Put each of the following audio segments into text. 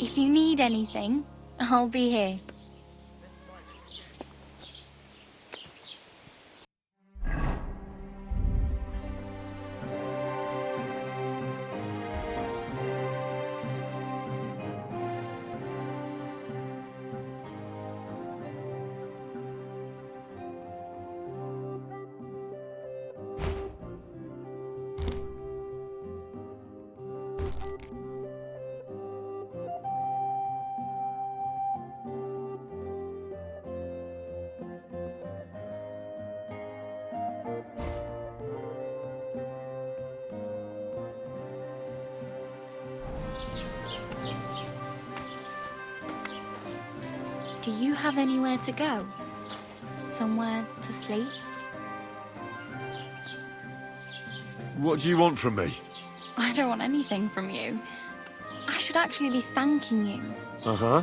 If you need anything, I'll be here. Do you have anywhere to go? Somewhere to sleep? What do you want from me? I don't want anything from you. I should actually be thanking you. Uh-huh.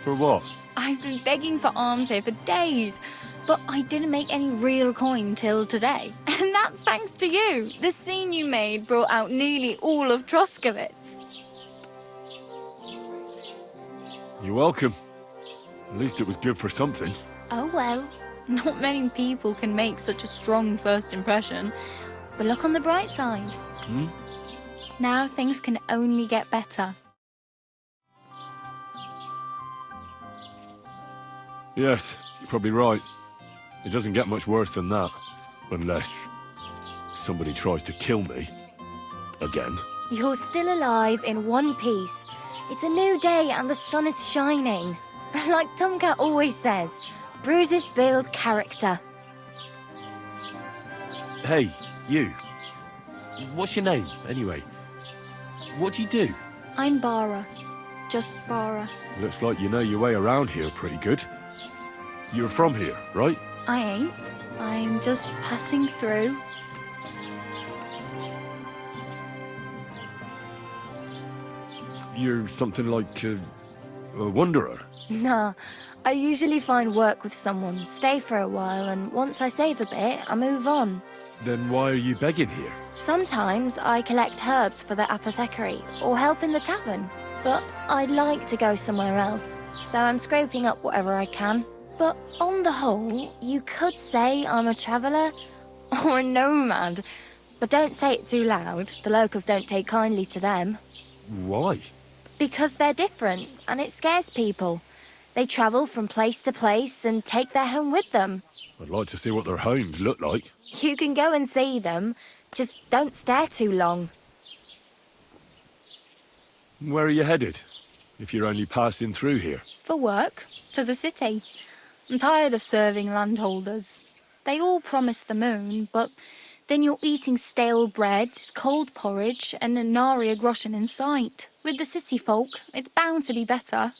For what? I've been begging for alms here for days, but I didn't make any real coin till today. And that's thanks to you. The scene you made brought out nearly all of Troskowitz. You're welcome. At least it was good for something. Oh well, not many people can make such a strong first impression. But look on the bright side. Now things can only get better. Yes, you're probably right. It doesn't get much worse than that. Unless somebody tries to kill me. Again. You're still alive in one piece. It's a new day and the sun is shining. Like Tomcat always says, bruises build character. Hey, you. What's your name, anyway? What do you do? I'm Bara. Just Bara. Looks like you know your way around here pretty good. You're from here, right? I ain't. I'm just passing through. You're something like a wanderer. Nah, I usually find work with someone, stay for a while, and once I save a bit, I move on. Then why are you begging here? Sometimes I collect herbs for the apothecary, or help in the tavern. But I'd like to go somewhere else, so I'm scraping up whatever I can. But on the whole, you could say I'm a traveller, or a nomad. But don't say it too loud, the locals don't take kindly to them. Why? Because they're different, and it scares people. They travel from place to place and take their home with them. I'd like to see what their homes look like. You can go and see them, just don't stare too long. Where are you headed? If you're only passing through here. For work, to the city. I'm tired of serving landholders. They all promise the moon, but then you're eating stale bread, cold porridge, and a nary a groschen in sight. With the city folk, it's bound to be better.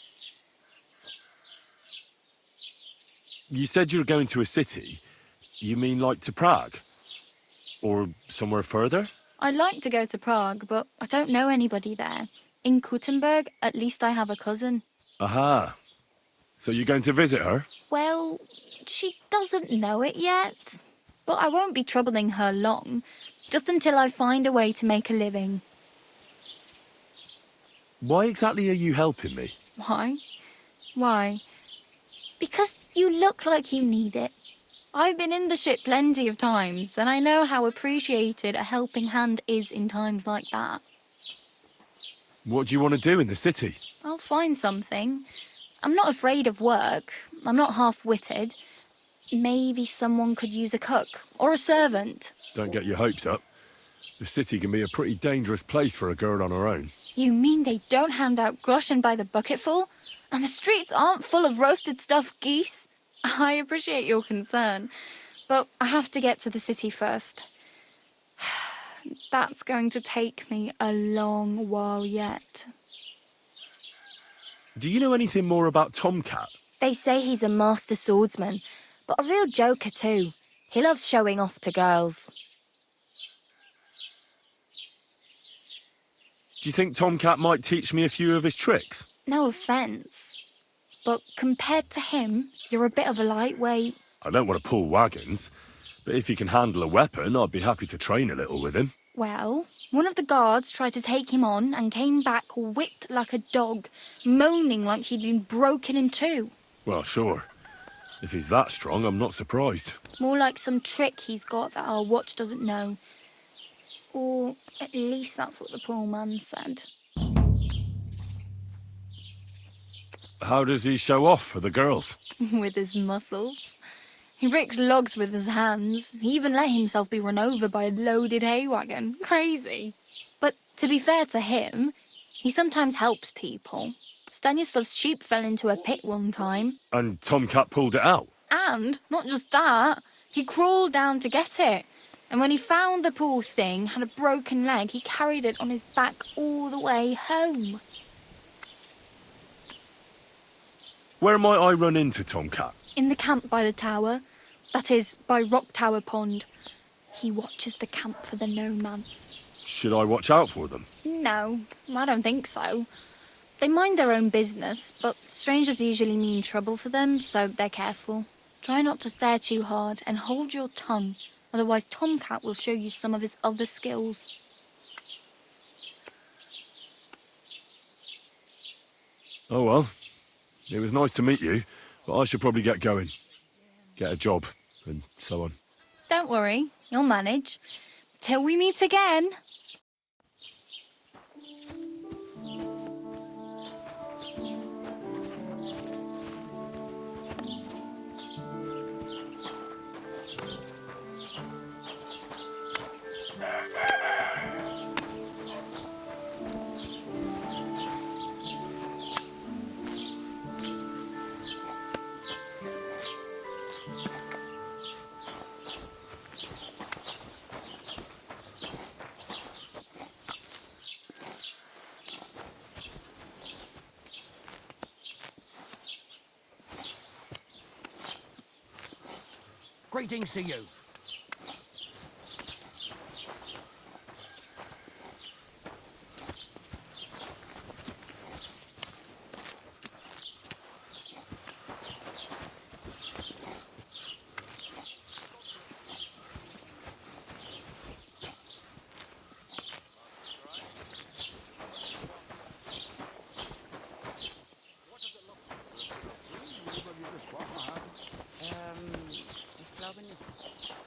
You said you're going to a city. You mean like to Prague? Or somewhere further? I'd like to go to Prague, but I don't know anybody there. In Kuttenberg, at least I have a cousin. Aha. So you're going to visit her? Well, she doesn't know it yet. But I won't be troubling her long, just until I find a way to make a living. Why exactly are you helping me? Why? Why? Because you look like you need it. I've been in the ship plenty of times, and I know how appreciated a helping hand is in times like that. What do you want to do in the city? I'll find something. I'm not afraid of work. I'm not half-witted. Maybe someone could use a cook or a servant. Don't get your hopes up. The city can be a pretty dangerous place for a girl on her own. You mean they don't hand out groschen by the bucketful? And the streets aren't full of roasted stuffed geese? I appreciate your concern, but I have to get to the city first. That's going to take me a long while yet. Do you know anything more about Tomcat? They say he's a master swordsman, but a real joker too. He loves showing off to girls. Do you think Tomcat might teach me a few of his tricks? No offence, but compared to him, you're a bit of a lightweight. I don't want to pull wagons, but if he can handle a weapon, I'd be happy to train a little with him. Well, one of the guards tried to take him on and came back whipped like a dog, moaning like he'd been broken in two. Well, sure. If he's that strong, I'm not surprised. More like some trick he's got that our watch doesn't know. Or at least that's what the poor man said. How does he show off for the girls? With his muscles. He ricks logs with his hands. He even let himself be run over by a loaded hay wagon. Crazy. But to be fair to him, he sometimes helps people. Stanislav's sheep fell into a pit one time. And Tomcat pulled it out? And not just that, he crawled down to get it. And when he found the poor thing had a broken leg, he carried it on his back all the way home. Where might I run into Tomcat? In the camp by the tower. That is, by Rock Tower Pond. He watches the camp for the nomads. Should I watch out for them? No, I don't think so. They mind their own business, but strangers usually mean trouble for them, so they're careful. Try not to stare too hard and hold your tongue, otherwise Tomcat will show you some of his other skills. Oh well. It was nice to meet you, but I should probably get going. Get a job, and so on. Don't worry, you'll manage. Till we meet again. Greetings to you. Ich glaube nicht.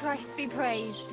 Christ be praised.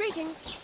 Greetings.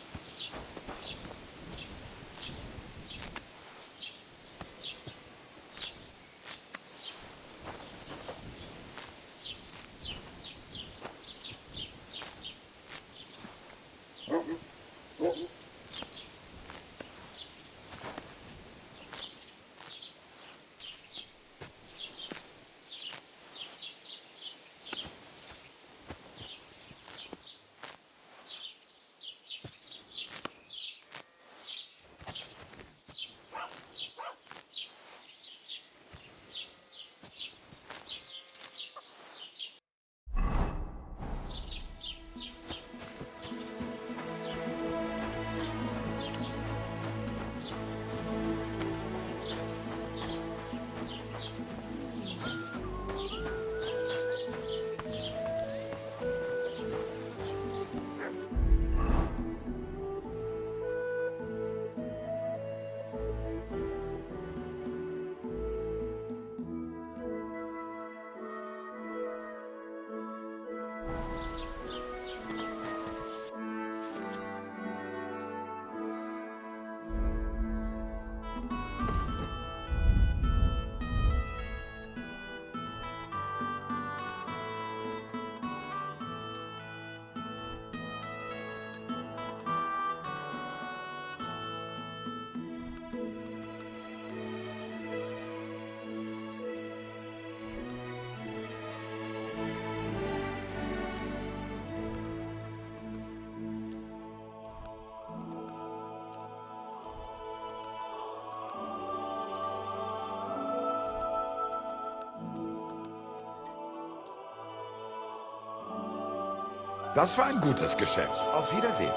Das war ein gutes Geschäft. Auf Wiedersehen.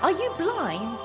Are you blind?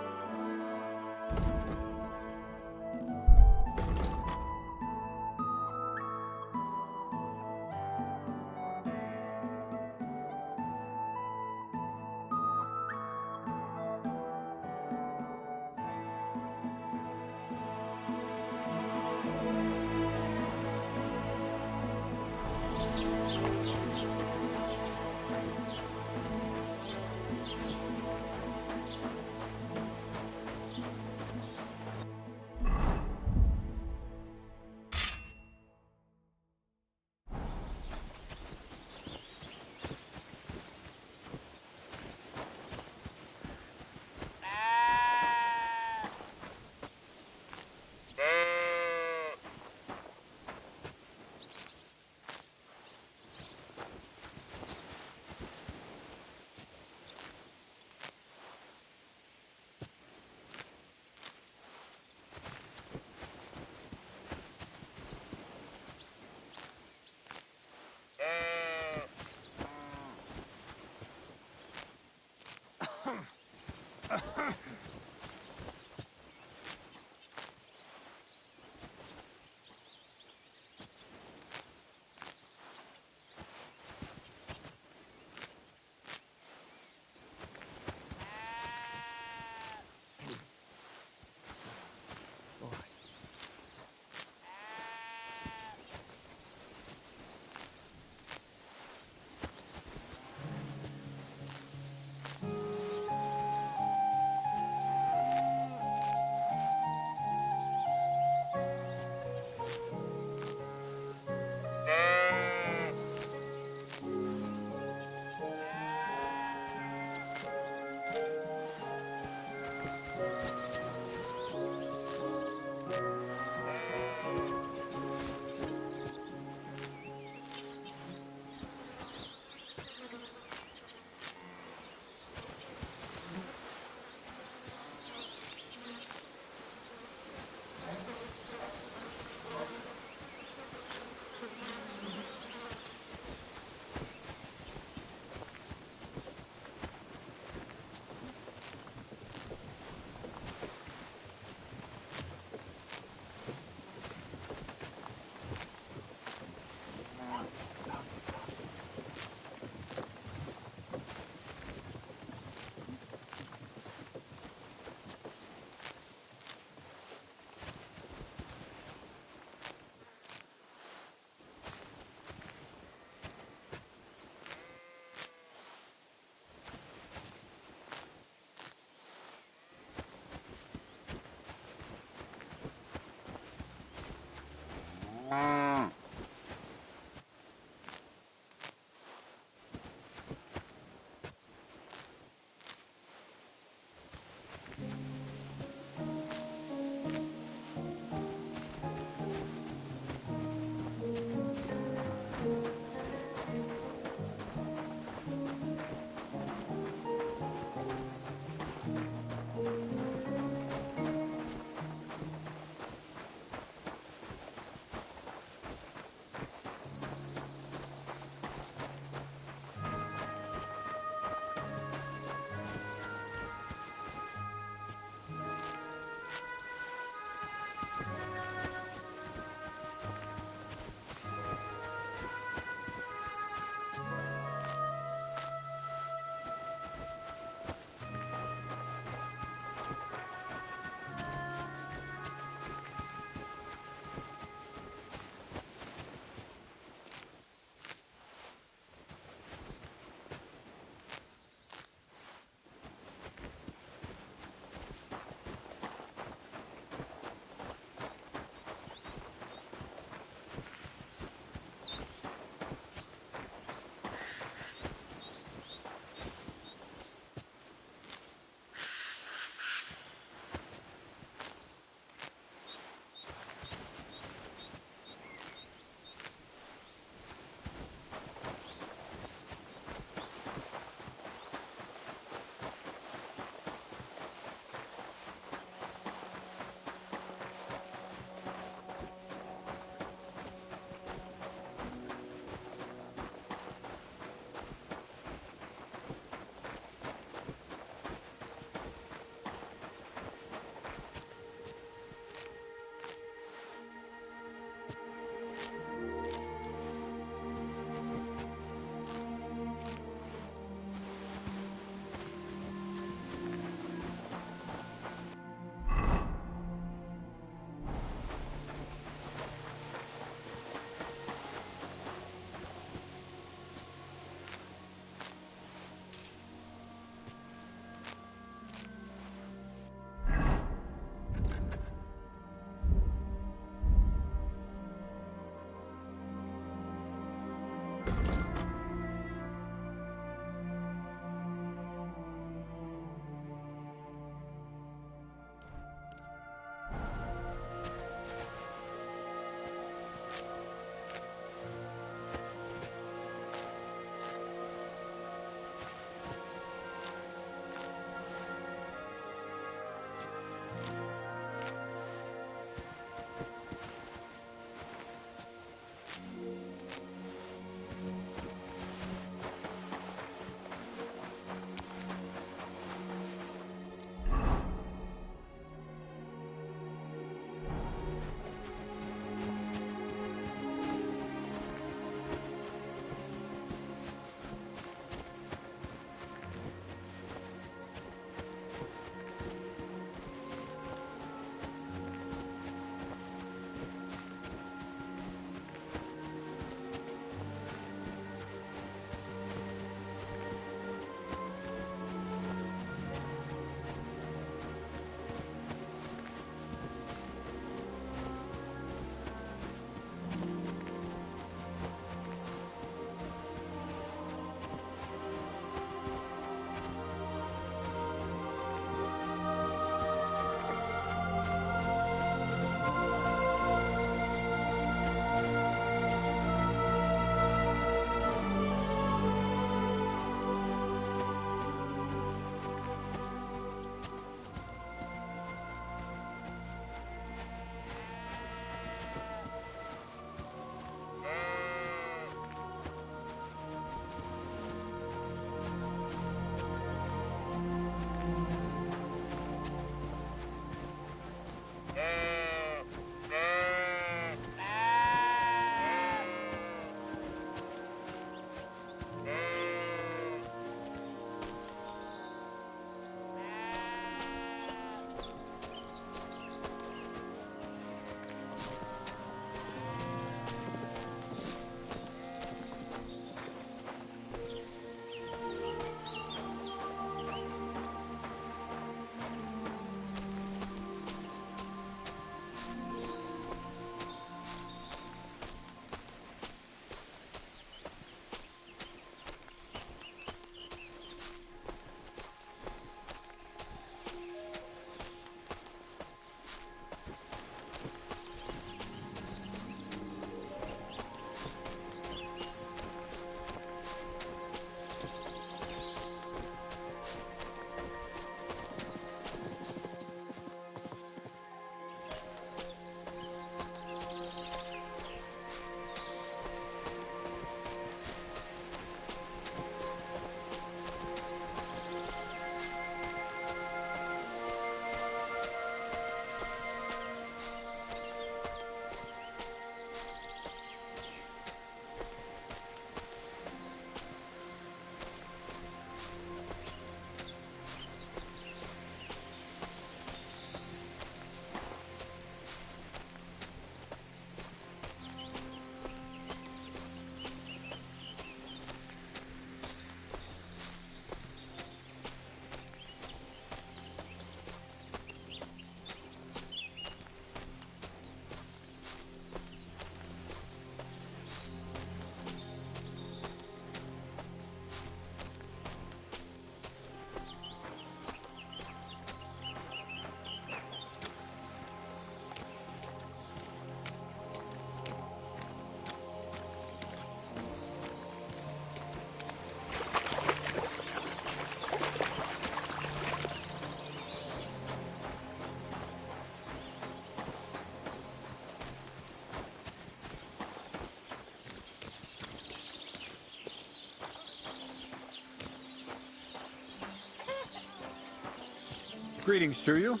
Greetings to you.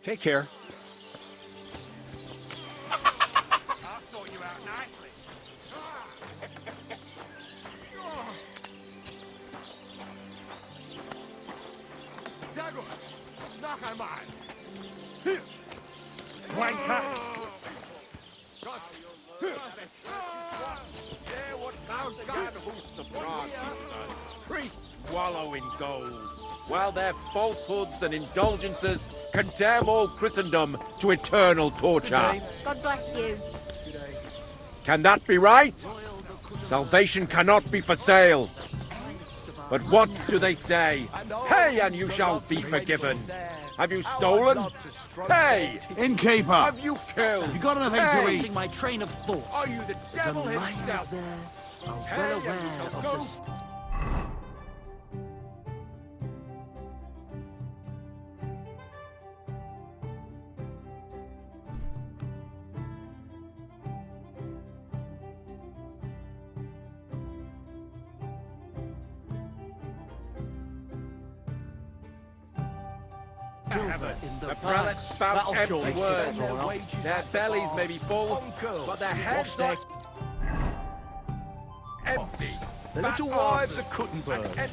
Take care. I'll sort you out nicely. Zago, knock on mine. Wanker. Priests wallow in gold, while their falsehoods and indulgences condemn all Christendom to eternal torture. God bless you. Can that be right? Salvation cannot be for sale. But what do they say? Pay and you shall be forgiven. Have you stolen? Pay! Innkeeper! Have you killed? You got anything Pay! to eat? My train of thought. Are you the devil the miners himself? there are Pay well and you aware shall of go. the in The prelates spout That'll empty surely words. keep us all. Their bellies may be full, but their heads are empty. The little wives of Kuttenberg.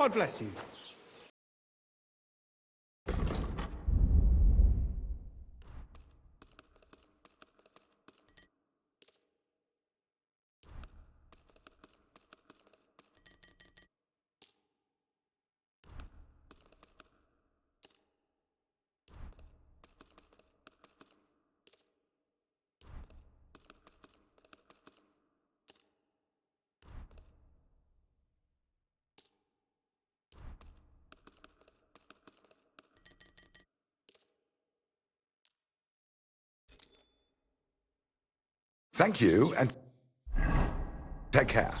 God bless you. Thank you, and take care.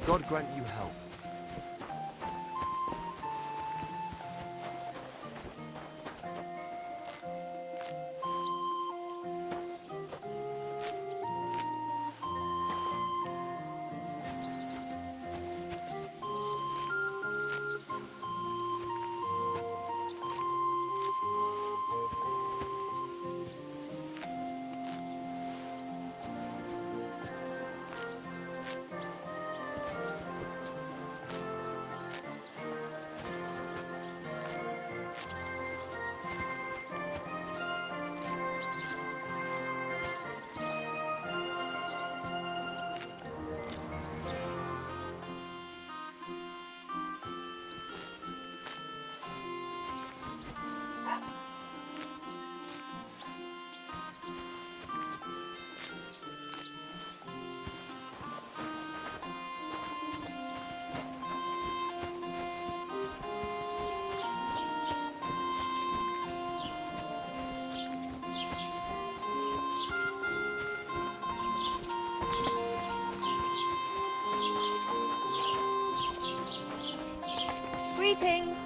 God grant you health. Greetings.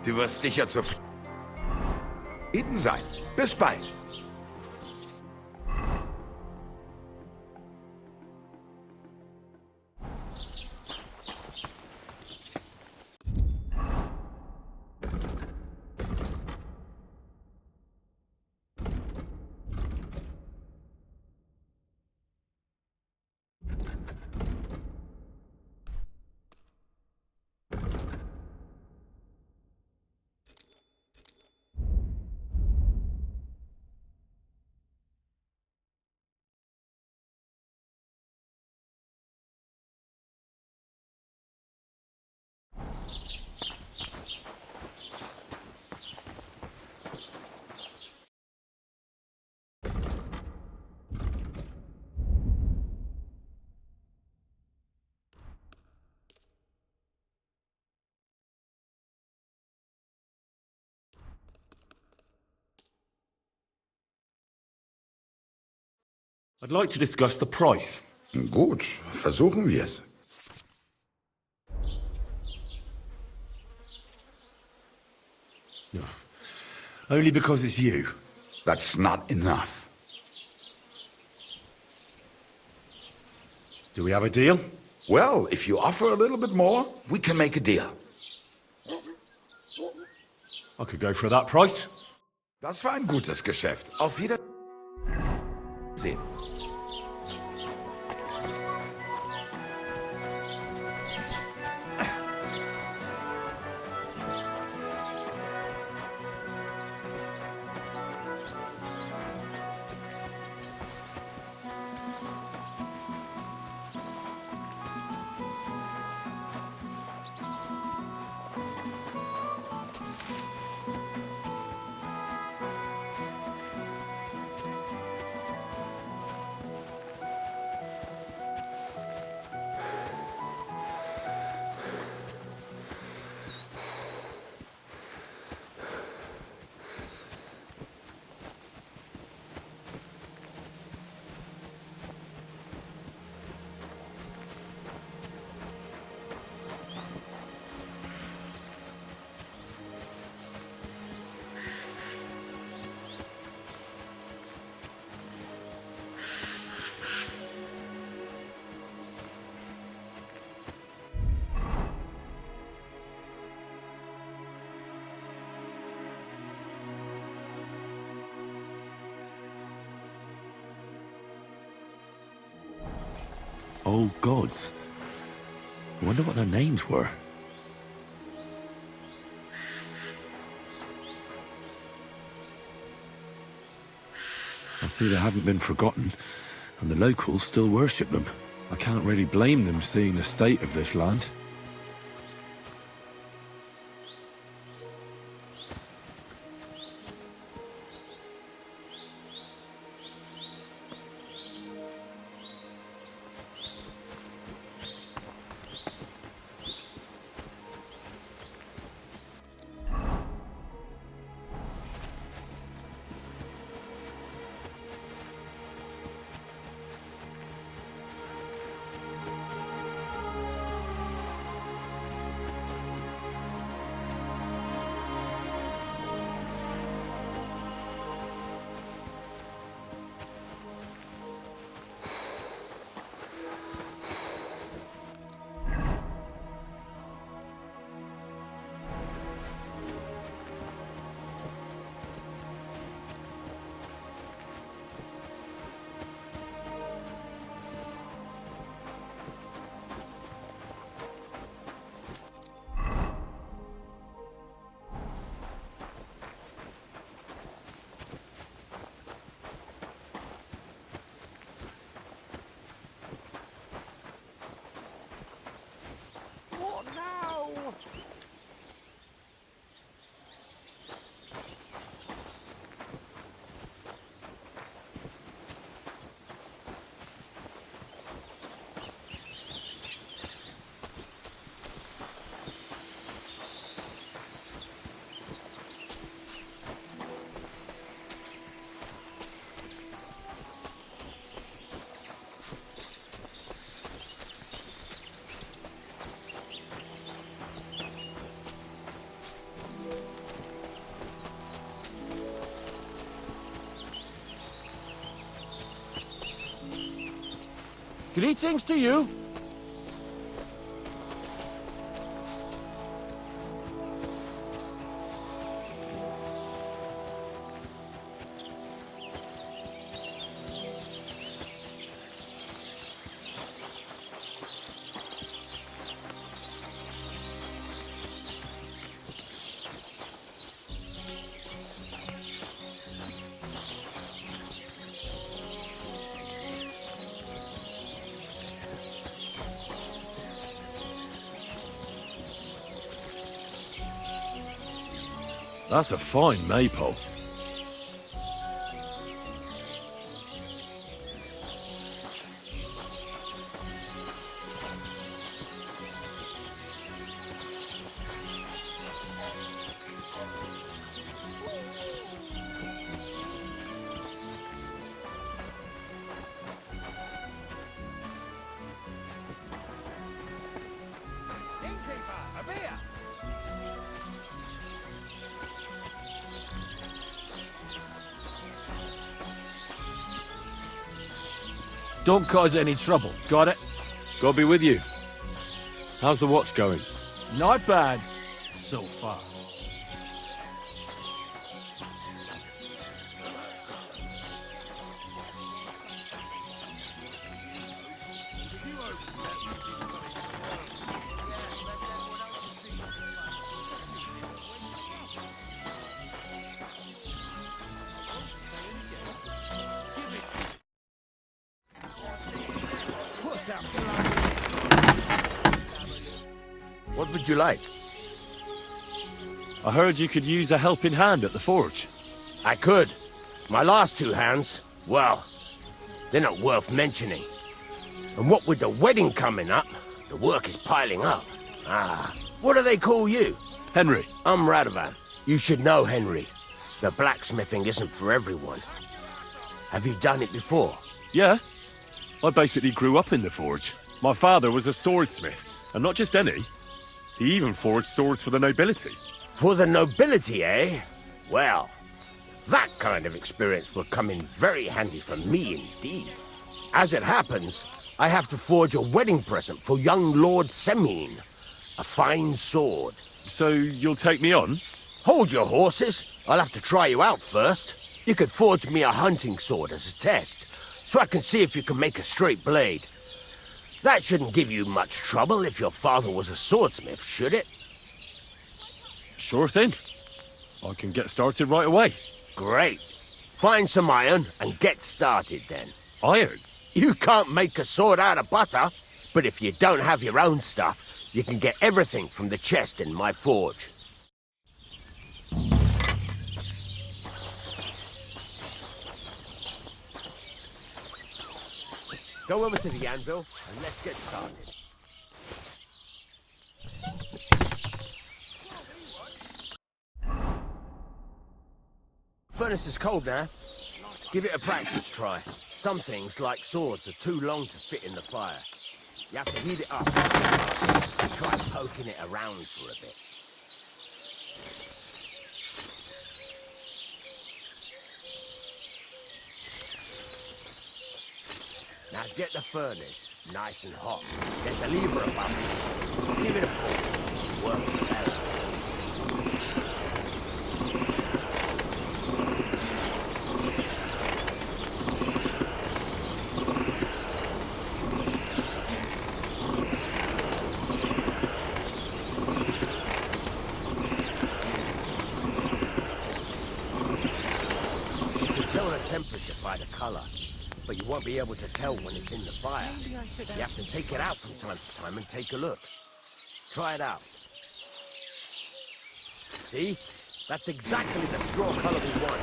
Du wirst sicher zufrieden sein. Bis bald. I'd like to discuss the price. Gut, versuchen wir es. Only because it's you. That's not enough. Do we have a deal? Well, if you offer a little bit more, we can make a deal. I could go for that price. Das war ein gutes Geschäft. Auf Wiedersehen. Oh, gods. I wonder what their names were. I see they haven't been forgotten, and the locals still worship them. I can't really blame them seeing the state of this land. Greetings to you. That's a fine maypole. Don't cause any trouble, got it? God be with you. How's the watch going? Not bad, so far. What would you like? I heard you could use a helping hand at the forge. I could. My last two hands, well, they're not worth mentioning. And what with the wedding coming up, the work is piling up. What do they call you? Henry. I'm Radovan. You should know, Henry. The blacksmithing isn't for everyone. Have you done it before? Yeah. I basically grew up in the forge. My father was a swordsmith, and not just any. He even forged swords for the nobility. For the nobility, eh? Well, that kind of experience will come in very handy for me indeed. As it happens, I have to forge a wedding present for young Lord Semine. A fine sword. So you'll take me on? Hold your horses. I'll have to try you out first. You could forge me a hunting sword as a test, so I can see if you can make a straight blade. That shouldn't give you much trouble if your father was a swordsmith, should it? Sure thing. I can get started right away. Great. Find some iron and get started then. Iron? You can't make a sword out of butter, but if you don't have your own stuff, you can get everything from the chest in my forge. Go over to the anvil and let's get started. Furnace is cold now. Give it a practice try. Some things, like swords, are too long to fit in the fire. You have to heat it up and try poking it around for a bit. Now get the furnace nice and hot. There's a lever above it. Give it a pull. Works better. You can tell the temperature by the color. But you won't be able to tell when it's in the fire. You have to take it out from time to time and take a look. Try it out. See? That's exactly the straw color we want.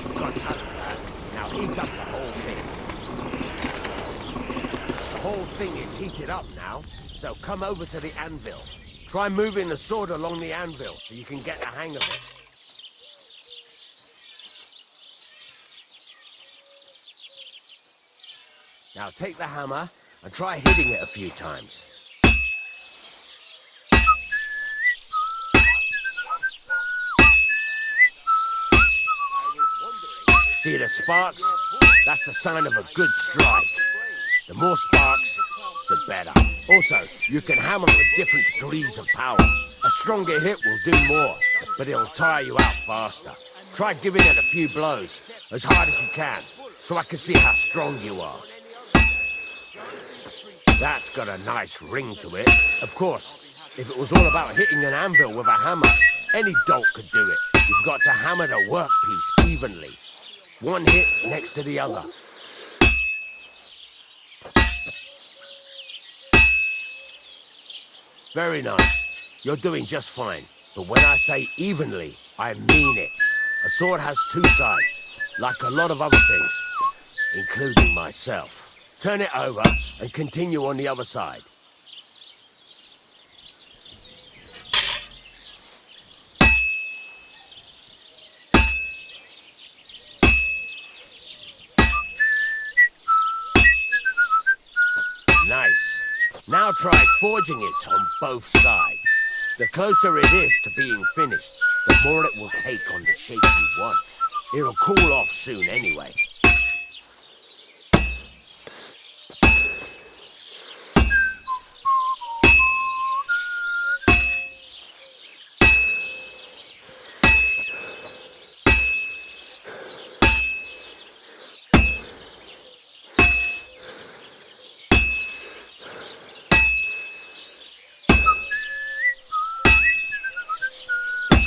You've got time for that. Now heat up the whole thing. The whole thing is heated up now, so come over to the anvil. Try moving the sword along the anvil so you can get the hang of it. Now take the hammer and try hitting it a few times. See the sparks? That's the sign of a good strike. The more sparks, the better. Also, you can hammer with different degrees of power. A stronger hit will do more, but it'll tire you out faster. Try giving it a few blows, as hard as you can, so I can see how strong you are. That's got a nice ring to it. Of course, if it was all about hitting an anvil with a hammer, any dolt could do it. You've got to hammer the workpiece evenly. One hit next to the other. Very nice. You're doing just fine. But when I say evenly, I mean it. A sword has two sides, like a lot of other things, including myself. Turn it over and continue on the other side. Nice. Now try forging it on both sides. The closer it is to being finished, the more it will take on the shape you want. It'll cool off soon anyway.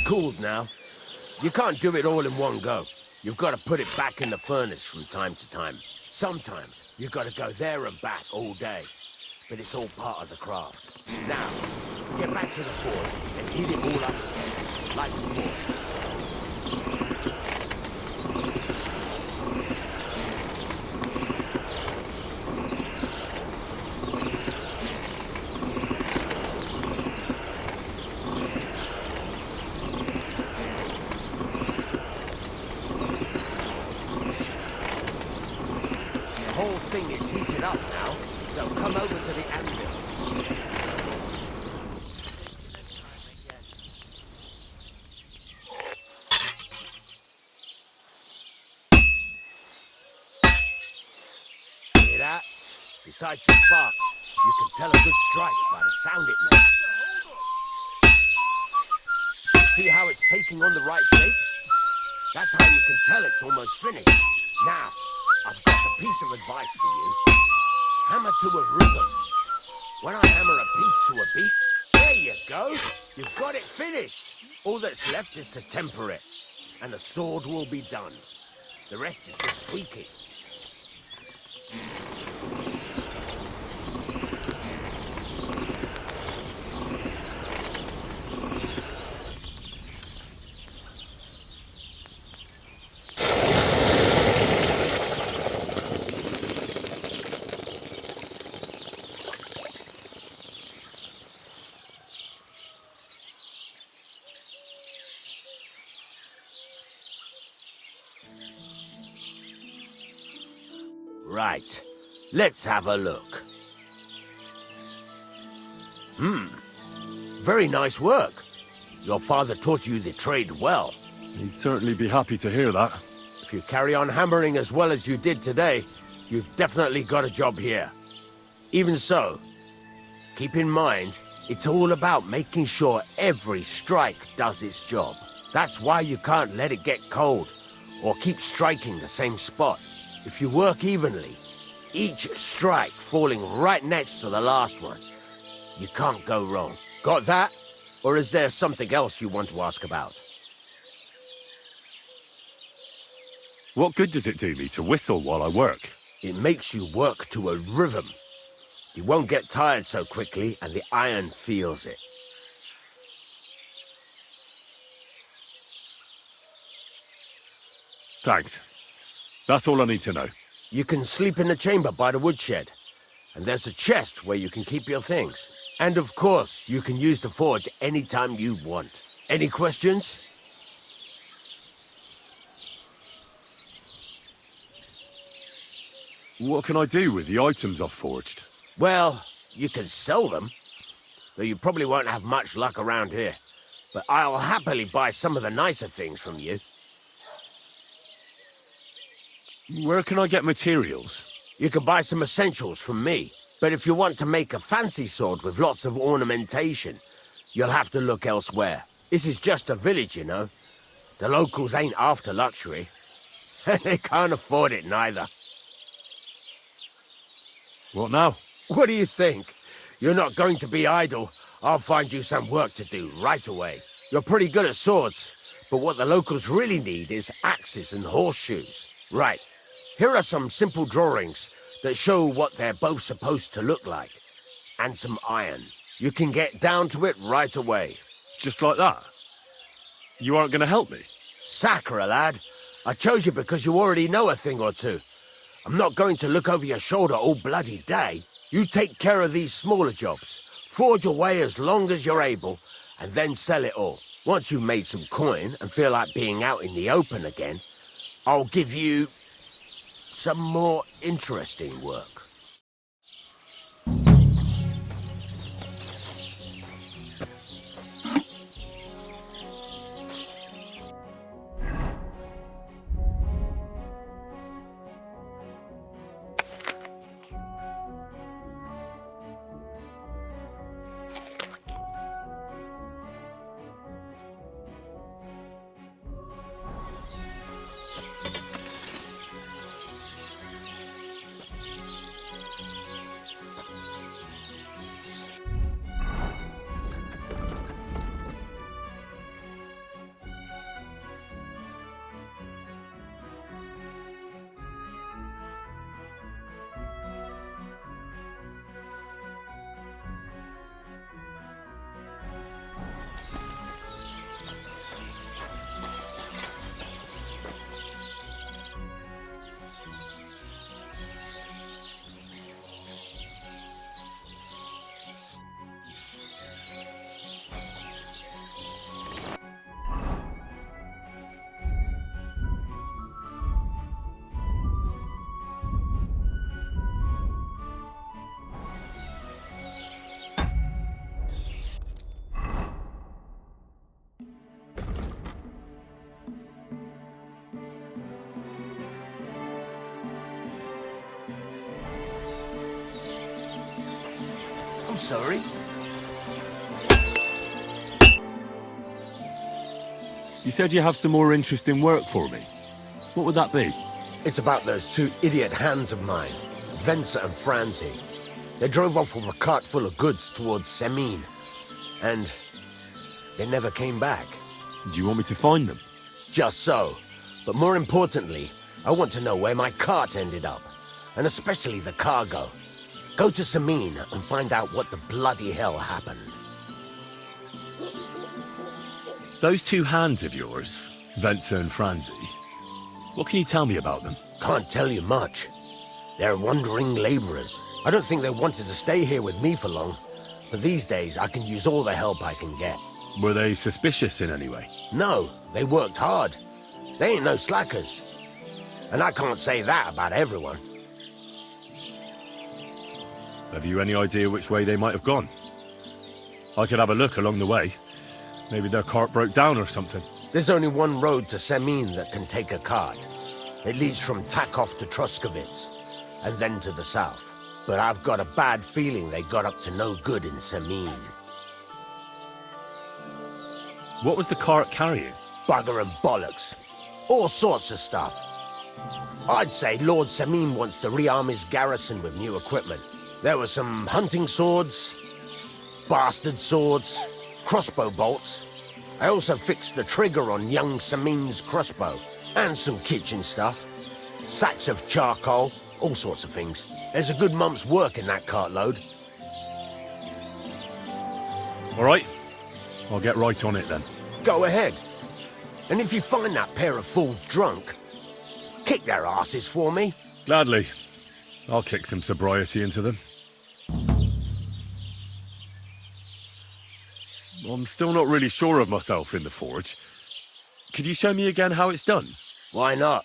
Cooled now. You can't do it all in one go. You've got to put it back in the furnace from time to time. Sometimes you've got to go there and back all day. But it's all part of the craft. Now, get back to the forge and heat it all up again, like before. The whole thing is heated up now, so come over to the anvil. Hear that? Besides the sparks, you can tell a good strike by the sound it makes. See how it's taking on the right shape? That's how you can tell it's almost finished. Now, I've got a piece of advice for you. Hammer to a rhythm. When I hammer a piece to a beat, there you go. You've got it finished. All that's left is to temper it, and the sword will be done. The rest is just tweaking. Right. Let's have a look. Very nice work. Your father taught you the trade well. He'd certainly be happy to hear that. If you carry on hammering as well as you did today, you've definitely got a job here. Even so, keep in mind, it's all about making sure every strike does its job. That's why you can't let it get cold, or keep striking the same spot. If you work evenly, each strike falling right next to the last one, you can't go wrong. Got that? Or is there something else you want to ask about? What good does it do me to whistle while I work? It makes you work to a rhythm. You won't get tired so quickly, and the iron feels it. Thanks. That's all I need to know. You can sleep in the chamber by the woodshed, and there's a chest where you can keep your things. And of course, you can use the forge anytime you want. Any questions? What can I do with the items I've forged? Well, you can sell them, though you probably won't have much luck around here. But I'll happily buy some of the nicer things from you. Where can I get materials? You can buy some essentials from me. But if you want to make a fancy sword with lots of ornamentation, you'll have to look elsewhere. This is just a village, you know. The locals ain't after luxury. And they can't afford it neither. What now? What do you think? You're not going to be idle. I'll find you some work to do right away. You're pretty good at swords, but what the locals really need is axes and horseshoes. Right. Here are some simple drawings that show what they're both supposed to look like. And some iron. You can get down to it right away. Just like that? You aren't going to help me? Sacre, lad. I chose you because you already know a thing or two. I'm not going to look over your shoulder all bloody day. You take care of these smaller jobs. Forge away as long as you're able, and then sell it all. Once you've made some coin and feel like being out in the open again, I'll give you some more interesting work. I'm sorry. You said you have some more interesting work for me. What would that be? It's about those two idiot hands of mine, Venser and Franzi. They drove off with a cart full of goods towards Semine, and they never came back. Do you want me to find them? Just so. But more importantly, I want to know where my cart ended up, and especially the cargo. Go to Semine and find out what the bloody hell happened. Those two hands of yours, Venser and Franzi, what can you tell me about them? Can't tell you much. They're wandering laborers. I don't think they wanted to stay here with me for long, but these days I can use all the help I can get. Were they suspicious in any way? No, they worked hard. They ain't no slackers. And I can't say that about everyone. Have you any idea which way they might have gone? I could have a look along the way. Maybe their cart broke down or something. There's only one road to Semin that can take a cart. It leads from Takov to Troskovitz, and then to the south. But I've got a bad feeling they got up to no good in Semin. What was the cart carrying? Bugger and bollocks. All sorts of stuff. I'd say Lord Semin wants to rearm his garrison with new equipment. There were some hunting swords, bastard swords, crossbow bolts. I also fixed the trigger on young Semin's crossbow, and some kitchen stuff. Sacks of charcoal, all sorts of things. There's a good month's work in that cartload. All right. I'll get right on it then. Go ahead. And if you find that pair of fools drunk, kick their asses for me. Gladly. I'll kick some sobriety into them. I'm still not really sure of myself in the forge. Could you show me again how it's done? Why not?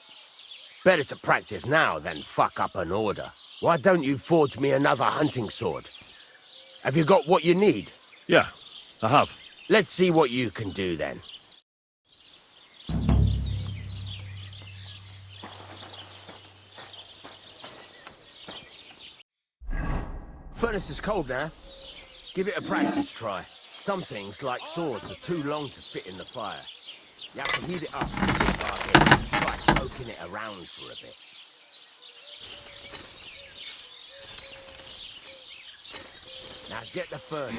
Better to practice now than fuck up an order. Why don't you forge me another hunting sword? Have you got what you need? Yeah, I have. Let's see what you can do then. Furnace is cold now. Give it a practice try. Some things, like swords, are too long to fit in the fire. You have to heat it up and try poking it around for a bit. Now get the furnace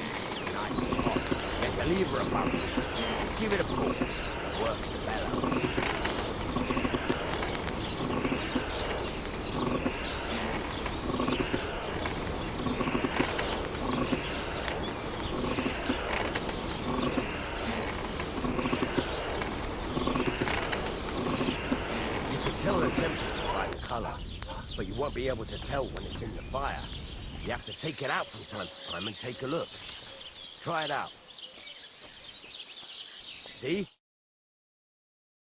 nice and hot. There's a lever above it. Give it a pull. It works the better. Tell the temperature by the color, but you won't be able to tell when it's in the fire. You have to take it out from time to time and take a look. Try it out. See?